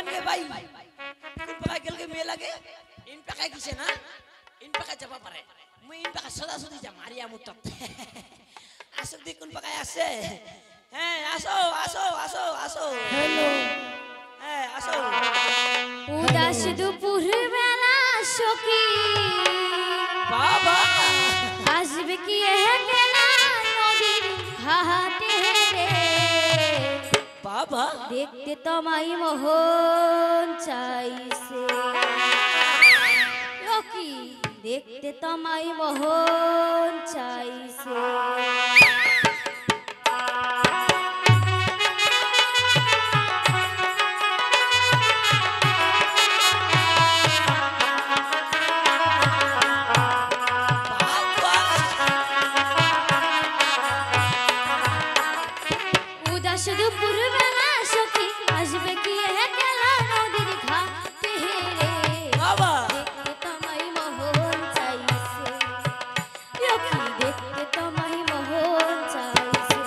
খাবেন গে ভাই কোন পাকা গেলকে মেয়ে লাগে ইন পাকা কিছে না ইন পাকা যাবা পারে মুই ইন পাকা সদা সদি যা মারিয়া মুতক আসো দি কোন পাকা আছে হ্যাঁ আসো আসো আসো আসো হ্যালো হ্যাঁ আসো উদাস দুপুর বেলা সখী বাবা আসবে কি একলা নদীর ঘাটে রে বাবা দেখতে তোমায় মোহন চাইছে লোকি দেখতে তোমায় মোহন চাইছে উদাস দুপুর বেলা সখী আসবে কি একলা নদীর ঘাটে রে বাবা দেখতে তোমায় মোহন চাইছে লোকি দেখতে তোমায় মোহন চাইছে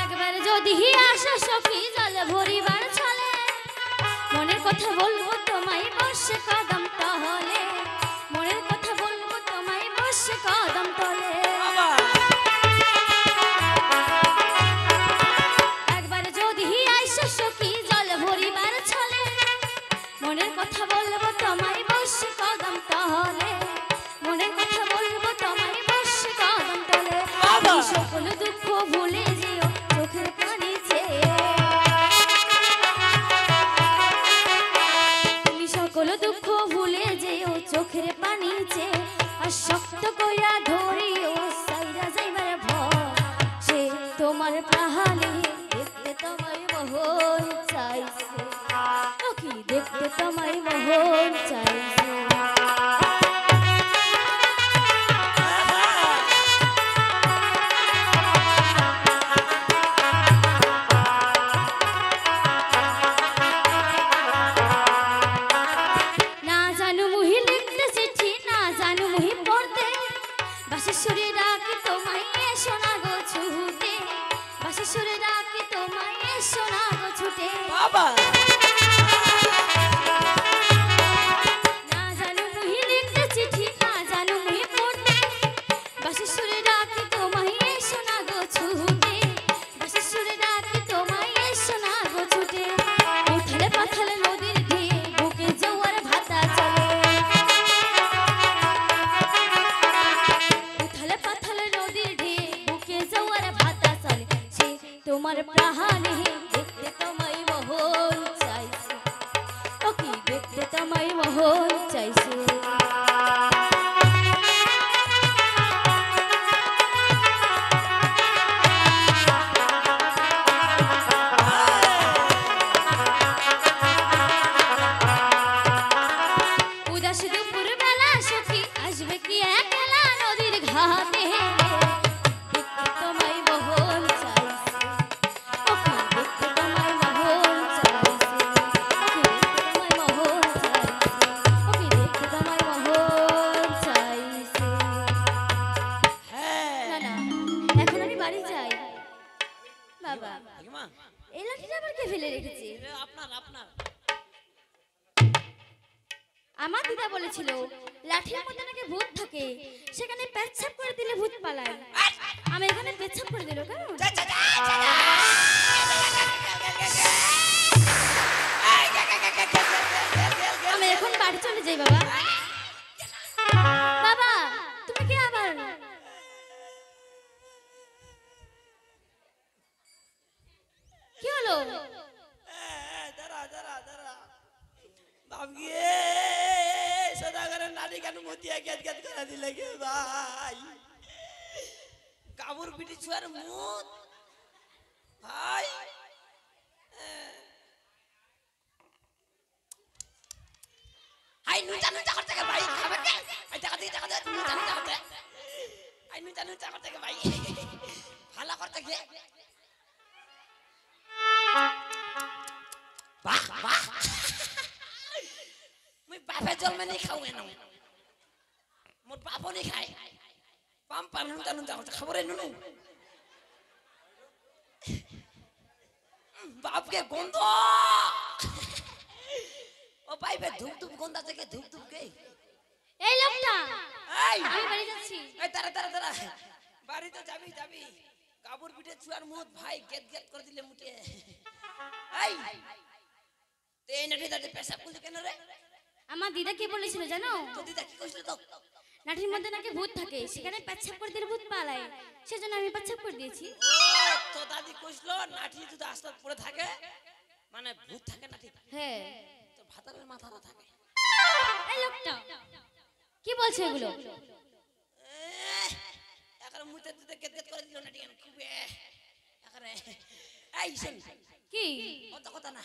একবার যদি আসা সখী জল ভরিবার ছলে মনের কথা বলবো তোমায় বসে কদম তলে মনের কথা বলবো তোমায় বসে কদম তলে বাবা একবার যদি আসা সখী জল ভরিবার ছলে মনের কথা বলবো তোমায় বসে কদম তলে মনের কথা বলবো তোমায় বসে কদম তলে বাবা! এই সকল দুঃখ ভুলে যেও চোখের পানি চেয়ে তুমি সকল দুঃখ ভুলে যেও চোখের পানি চেয়ে আর শক্ত কইরা ধরিও সাইরা যাইবার ভয় সে তোমার প্রাণে দেখতে তোমায় মোহন চাইছে ও কি দেখতে তোমায় মোহন চাইছে না জানু মুহি লিখতে চিঠি না জানু মুহি পড়তে বাসেশ্বরী ডাকি তোমায় এসো না গো ছুটে বাসেশ্বরী ডাকি তোমায় এসো না গো ছুটে বাবা না জানু মুহি লিখতে চিঠি না জানু মুহি পড়তে বাসেশ্বরী ডাকি তোমায় এসো না গো ছুটে বাসেশ্বরী ডাকি তোমায় এসো না গো ছুটে উঠলে পাথালে নদীর ঢেউ বুকে জোয়ার ভাটা চলে উঠলে পাথালে নদীর ঢেউ বুকে জোয়ার ভাটা চলে সে তোমার প্রাণে দেখতে তোমায় মোহন চাইছে ও কি দেখতে তোমায় মোহন চাইছে উদাস দুপুর বেলা সখী আসবে কি একলা নদীর ঘাটে দেখতে তোমায় মোহন চাইছে ও কি দেখতে তোমায় মোহন চাইছে ও কি দেখতে তোমায় মোহন চাইছে ও কি দেখতে তোমায় মোহন চাইছে হ্যাঁ না না এখন আমি বাড়ি যাই বাবা কাকিমা এই লাঠিটা আবার কে ফেলে রেখেছে আপনার আপনার আমার দিদা বলেছিল লাঠির মধ্যে নাকি ভূত থাকে সেখানে পেচ্ছাপ করে দিলে ভূত পালায় আমি এখানে পেচ্ছাপ করে দিল কেন আমি এখন বাড়ি চলে যাই বাবা বাবা তুমি কি আবার কি হলো দাঁড়া দাঁড়া দাঁড়া বাপ গিয়ে সদাগরের নারী কেন মতিয়া গেট গেট করে দিলে গে ভাই কাবুর পিটি ছুয়ার মুত ভাই হাই নুচা নুচা করতে গে ভাই খাবে কে আই টাকা দিয়ে নুচা নুচা করতে আই নুচা নুচা করতে গে ভাই ভালো করতে গে বাহ বাহ মুই বাপে জন্মে নি খাও এনো মোর বাপও নি খায় পাম পাম নুচা নুচা করতে খবরে নুনু बाप के गंध ओ भाई बे धूप धूप गंध আছে কে ধূপ ধূপ কে এই লোকটা এই আমি বাড়ি যাচ্ছি এই তারা তারা তারা বাড়ি তো যাবি যাবি কাবুর পিঠে চুয়ার মুদ ভাই গেট গেট করে দিলে মুটে এই তে নটি দাতে পেশাব করতে কেন রে আমার দিদা কি বলেছিল জানো তো দিদা কি কইছিল তো নাটির মধ্যে নাকি ভূত থাকে সেখানে পেচ্ছাপ করে দিলে ভূত পালায় সেজন্য আমি পেচ্ছাপ করে দিয়েছি ও তো দাদি কইছিল নাটি যদি আস্তাত পড়ে থাকে মানে ভূত থাকে নাটি হ্যাঁ তো ভাতারের মাথাটা থাকে এই লোকটা কি বলছে এগুলো এখন মুতে দিতে গেট গেট করে দিল নাটি খুব এখন এই শুন কি অত কথা না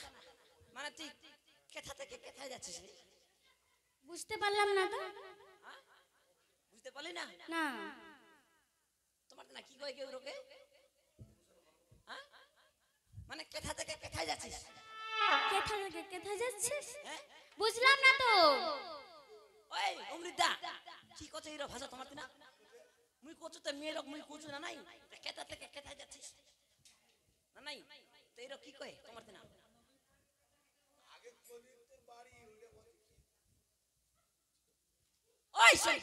মানে তুই কেথা থেকে কেথায় যাচ্ছিস রে বুঝতে পারলাম না তো বুঝতে পারলি না না তোমার না কি কয় কেউ রোকে হ্যাঁ মানে কেথা থেকে কেথায় যাচ্ছিস কেথা থেকে কেথা যাচ্ছিস হ্যাঁ বুঝলাম না তো ওই অমৃতা কি কথা এর ভাষা তোমার না মুই কোচু তো মেয়ে রক মুই কোচু না নাই কেথা থেকে কেথায় যাচ্ছিস না নাই তো এর কি কয় তোমার না আগে কবি তোর বাড়ি ওই শুন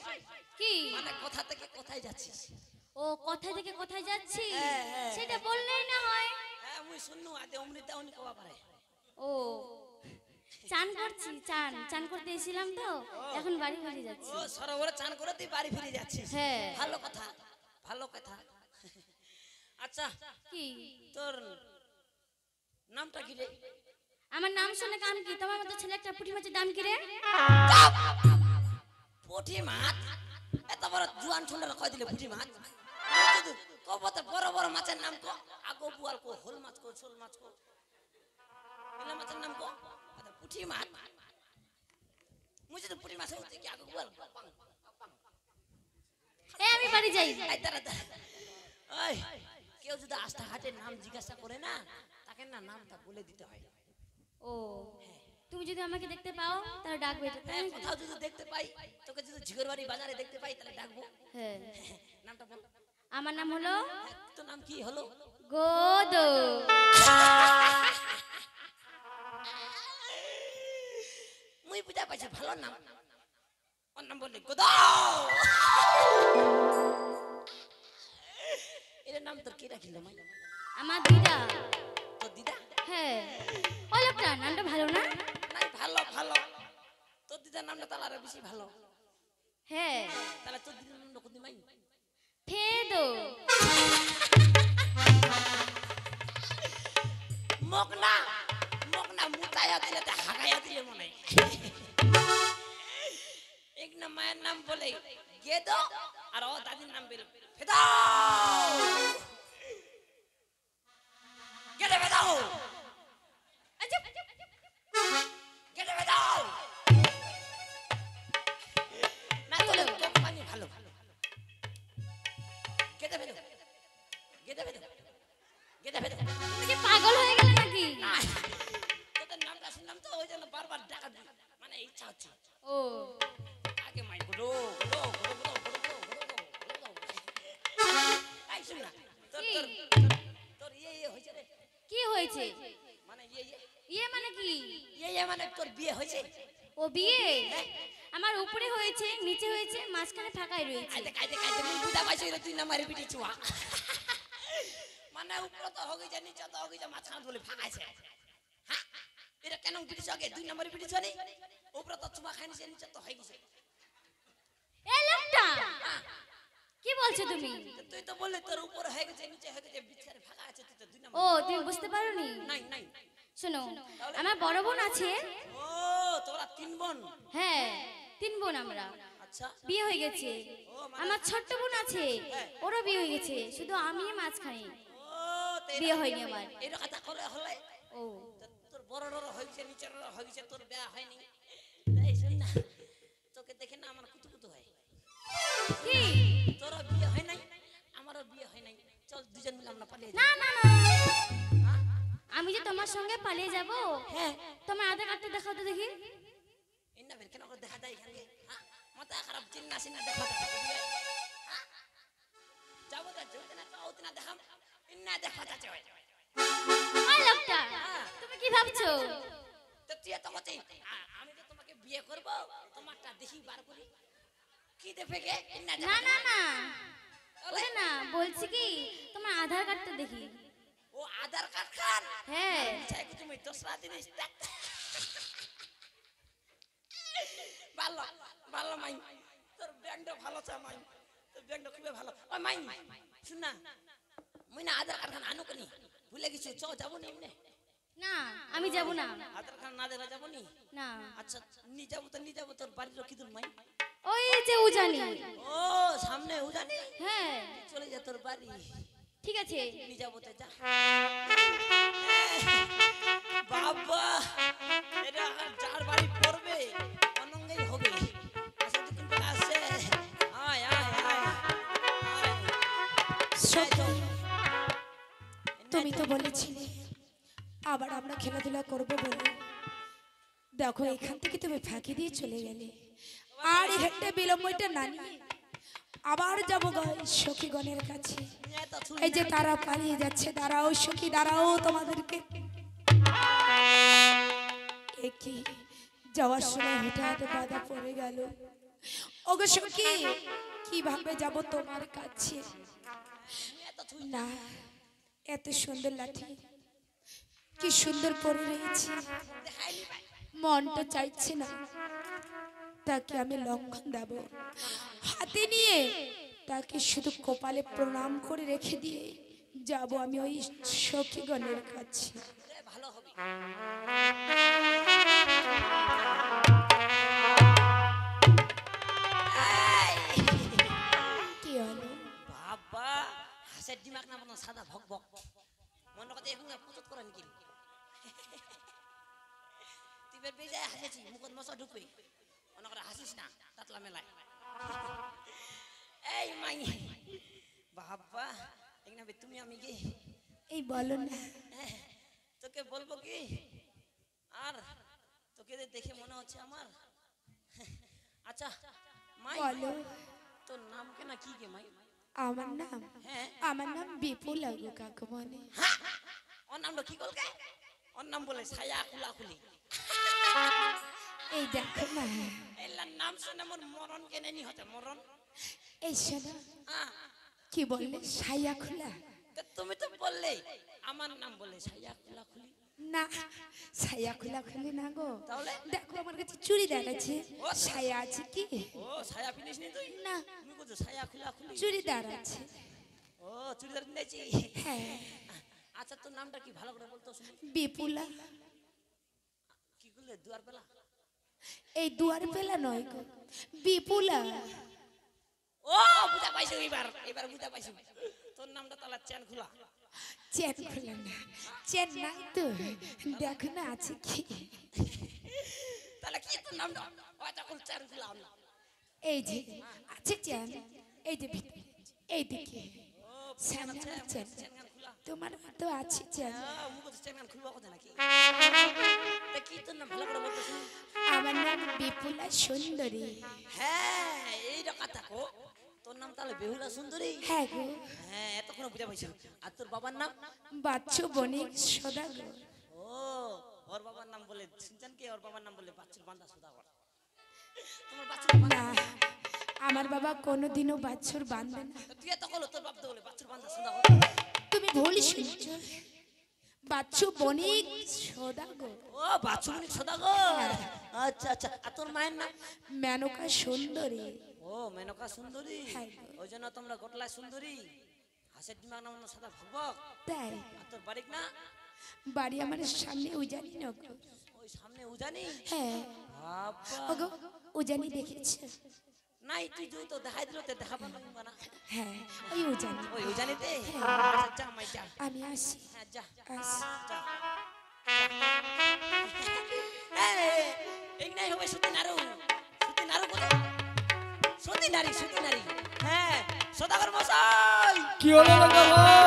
কি মানে কোথা থেকে কোথায় যাচ্ছিস ও কোথা থেকে কোথায় যাচ্ছি হ্যাঁ। সেটা বললেই না হয় হ্যাঁ মুই শুননু আদে অমৃতা উনি কবা পারে ও চান করছি চান চান করতে এসেছিলাম তো এখন বাড়ি ফিরে যাচ্ছি ও সরোবরে চান করে তুই বাড়ি ফিরে যাচ্ছিস হ্যাঁ ভালো কথা ভালো কথা আচ্ছা কি তোর নামটা কি রে আমার নাম শুনে কাম কি তোমার মতো ছেলে একটা পুঁটি মাছের দাম কি রে পুঁটি মাছ এত বড় জুয়ান ঠুন্ডা কয় দিলে পুঁটি মাছ কবতে বড় বড় মাছের নাম কো আগো বুয়াল কো হোল মাছ কো শোল মাছ কো এলা মাছের নাম কো আচ্ছা পুঁটি মাছ মুঝে তো পুঁটি মাছ হতে কি আগো বুয়াল এই আমি বাড়ি যাই এই তারা ওই কেউ যদি আস্থা হাটের নাম জিজ্ঞাসা করে না তাকে না নামটা বলে দিতে হয় ও তুমি যদি আমাকে দেখতে পাও তাহলে ডাকবে হ্যাঁ কোথাও যদি দেখতে পাই তোকে যদি ঝিগরবাড়ি বাজারে দেখতে পাই তাহলে ডাকবো হ্যাঁ নামটা বল আমার নাম হলো তোর নাম কি হলো গোদো মুই বুঝা পাইছি ভালো নাম ওর নাম বললে গোদা এর নাম তোর কি রাখিল মাই আমার দিদা তোর দিদা হ্যাঁ ও লোকটা নামটা ভালো না নাই ভালো ভালো তোর দিদার নামটা তাহলে আরো বেশি ভালো হ্যাঁ তাহলে তোর দিদার নামটা কোন মাই ফেদো মগনা মগনা মুতায়া দিলে তে হাগায়া দিলে মনে এক না মায়ের নাম বলে গেদো আর ও দাদির নাম বলে ফেদাও গেদে ফেদাও আচ্ছা গেদে ফেদাও না তোলে কোম্পানি ভালো গেদে ফেদাও গেদে ফেদাও গেদে ফেদাও তুমি কি পাগল হয়ে গেলে নাকি তোদের নামটা শুনলাম তো ওই জন্য বারবার ডাকা দিই মানে ইচ্ছা হচ্ছে ও আগে মাই গুলো গুলো গুলো গুলো গুলো আই শুন না তোর তোর তোর ইয়ে হইছে রে কি হয়েছে মানে ইয়ে মানে কি ইয়ে মানে তোর বিয়ে হইছে ও বিয়ে আমার উপরে হয়েছে নিচে হয়েছে মাঝখানে ফাঁকাই রয়েছে আইতে কাইতে কাইতে মুই বুঝা পাইছি রে তুই না মারি পিটি চুয়া মানে উপরে তো হগে যা নিচে তো হগে যা মাঝখানে বলে ফাঁকাইছে হ্যাঁ এটা কেন পিটি চকে দুই নম্বরে পিটি চনি উপরে তো চুমা খাইনি নিচে তো হয়ে গেছে এই লোকটা কি বলছো তুমি তুই তো বললি তোর উপরে হয়ে গেছে নিচে হয়ে গেছে বিছারে ফাঁকা আছে তুই তো দুই নম্বর ও তুমি বুঝতে পারোনি নাই নাই শোনো আমার বড় বোন আছে ও তোরা তিন বোন হ্যাঁ 3 বোন আমরা আচ্ছা বিয়ে হয়ে গেছে আমার ছোট্ট বোন আছে ওরও বিয়ে হয়ে গেছে শুধু আমি মাঝখানে ও তেরা বিয়ে হয়নি আমার এর কথা করে হলে ও তোর বড় বড় হইছে নিচের হইছে তোর বিয়ে হয়নি এই শুন না চল দুজন মিলে আমরা পালিয়ে যাই। না না না হ্যাঁ? আমি যে তোমার সঙ্গে পালিয়ে যাব হ্যাঁ তোমার আধার কার্ডটা দেখাও তো দেখি ইন্না বের কেন করে দেখা যায় এখানে? হ্যাঁ মাথা খারাপ চিন্না সিন্না দেখা যায়। হ্যাঁ যাবো তো জলদি না তো ওদিনা দেখাম ইন্না দেখা যাচ্ছে। ওই লোকটা হ্যাঁ। তুমি কি ভাবছো তো তুই তো মতে আমি তো তোমাকে বিয়ে করব তোমারটা দেখি বার করি কি দেবে কে ইন্না না না না তাহলে ওরে না বলছি কি তোমার আধার কার্ডটা দেখি ও আধার কার্ড খান হ্যাঁ চাই তুমি দোসরা জিনিস ভালো ভালো মাই তোর ব্যাংকটা ভালো চা মাই তোর ব্যাংকটা খুবই ভালো ওই মাই শুন না মুই না আধার কার্ড খান আনো কনি ভুলে গেছি চ যাবো নি এমনি না আমি যাব না আধার কার্ড না দেওয়া যাবো নি না আচ্ছা নি যাবো তোর বাড়ির রকি তোর মাই ওই যে উজানি ও সামনে উজানি হ্যাঁ চলে যা তোর বাড়ি ঠিক আছে নি যাবো তো যা বাবা এটা যার বাড়ি পড়বে অনঙ্গেই হবে আসলে তো কিন্তু আসে আয় আয় আয় সত্যি তুমি তো বলেছিলে আবার আমরা খেলাধুলা করবো বলে দেখো এখান থেকে তুমি ফাঁকি দিয়ে চলে গেলে আর একটা বিলম্বটা না নিয়ে আবার যাবো সখীগণের কাছে এই যে তারা পালিয়ে যাচ্ছে দাঁড়াও সখী দাঁড়াও তোমাদেরকে কি যাওয়ার সময় হঠাৎ বাধা পড়ে গেল ওগো সখী কিভাবে যাব তোমার কাছে না এত সুন্দর লাঠি কি সুন্দর পরে রয়েছে মনটা চাইছে না তাকে আমি লঙ্ঘন দেব হাতে নিয়ে তাকে শুধু কপালে প্রণাম করে রেখে দিয়ে যাব আমি ওই সখীগণের কাছে ভালো হবে কি হলো বাবা হাসের দিমাগ না মনে সাদা ভক ভক মনে কথা এখন পুজো করে নাকি তুই বের পেয়ে যায় হাসেছি মুখত মশা ঢুকবে মনে করে হাসিস না তাতলা মেলায় এই মাই বাবা এখানে তুমি আমি কি এই বলো না তোকে বলবো কি আর তোকে দেখে মনে হচ্ছে আমার আচ্ছা মাই বলো তোর নাম কেনা কি গে মাই আমার নাম হ্যাঁ আমার নাম বিপুল আগু কাকু বলে ওর নামটা কি করবে ওর নাম বলে ছায়া খুলা খুলি এই দেখো না এলার নাম শুনে মোর মরণ কেনে নি হতে মরণ এই শোনো হ্যাঁ কি বললে ছায়া খোলা তো তুমি তো বললে আমার নাম বলে ছায়া খুলা খুলি না ছায়া খোলা খুলি না গো তাহলে দেখো আমার কাছে চুড়িদার আছে ছায়া আছে কি ও ছায়া পিনিস নি তুই না তুমি কত ছায়া খুলা খুলি চুড়িদার আছে ও চুড়িদার কিনেছি হ্যাঁ আচ্ছা তোর নামটা কি ভালো করে বলতো শুনি বিপুলা কি করলে দুয়ার বেলা এই দুয়ার পেলা নয় গো বিপুলা ও বুঝা পাইছো এবার বুঝা পাইছো তোর নামটা তাহলে চেন খোলা চেন খোলা না চেন নাই তো দেখো না আছে কি তাহলে কি তোর নামটা ও তখন চেন খোলা না এই যে আছে চেন এই যে ভিতরে এইদিকে ও সামনে আমার চেন চেন খোলা তোমার তো আছে চেন মুখ তো চেন খুলবা কথা নাকি তা কি তোর নাম ভালো করে বলতো শুনি আমার নাম বিপুলা সুন্দরী হ্যাঁ এইটা কথা কো তোর নাম তাহলে বেহুলা সুন্দরী হ্যাঁ গো হ্যাঁ এতক্ষণ বুঝা পাইছো আর তোর বাবার নাম বাচ্চু বণিক সদাগর ও ওর বাবার নাম বলে শুনছেন কি ওর বাবার নাম বলে বাচ্চুর বান্দা সদাগর তোমার বাচ্চুর না আমার বাবা কোনোদিনও বাছুর বাঁধবে না তুই এত কলো তোর বাপ তো বলে বাচ্চুর বান্দা সদাগর তুমি ভুল শুনছো বাচ্চু বণিক সদাগর ও বাচ্চু বণিক সদাগর আচ্ছা আচ্ছা আর তোর মায়ের নাম মেনকা সুন্দরী ও মেনকা সুন্দরী হ্যাঁ। ওই জন্য তোমরা গোটলায় সুন্দরী হাসের দিমাগ নাম সাদা ভগবক তাই আর তোর বাড়ির না বাড়ি আমার সামনে উজানি নগর ওই সামনে উজানি হ্যাঁ বাবা ওগো উজানি দেখেছে নাই তুই যদি তো দেখাই দিল তো দেখা পাবো না হ্যাঁ ওই উজানি ওই উজানিতে আচ্ছা যা মাই যা আমি আসি হ্যাঁ যা আসি যা এই নাই হবে সতী নারু বলে সতী নারী হ্যাঁ সদাগর মশাই কি হলো দাদা ভাই